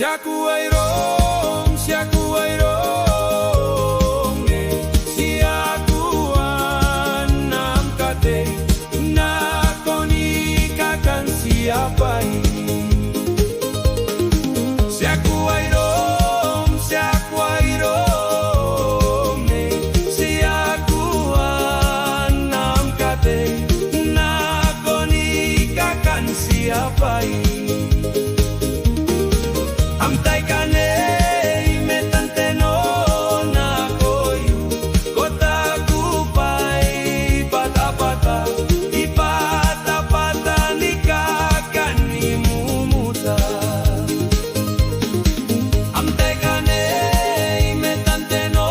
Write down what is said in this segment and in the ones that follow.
Siaku airong, siaku anam kate, nako nikahkan siapa ini. Siaku airong, siaku anam kate, nako nikahkan siapa ini. Amtai kane metante no na koyu kota kupai pata-pata ipata-pata nikahkan imumuta. Amtai kane metante no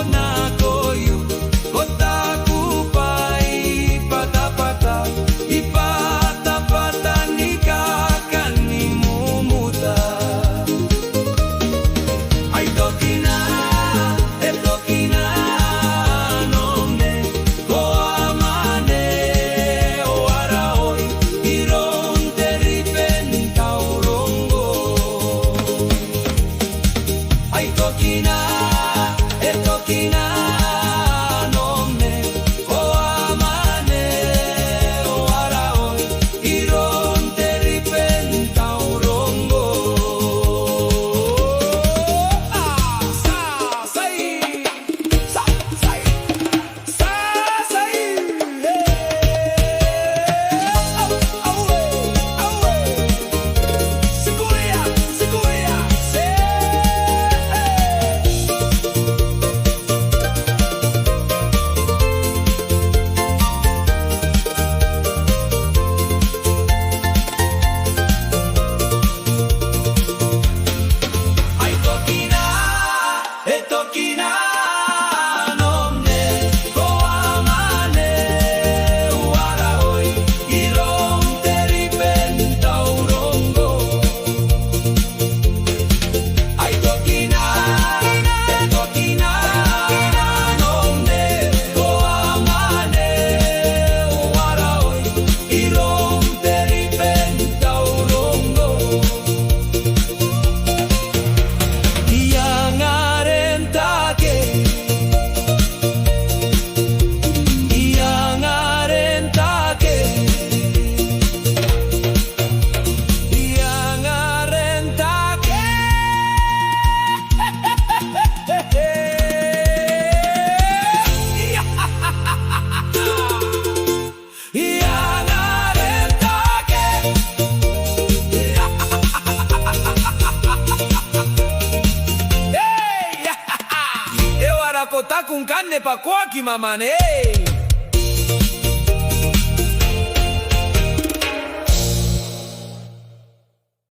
na koyu kota kupai pata-pata ipata-pata nikahkan imumuta. Kota con carne pa' cuaki, mamá,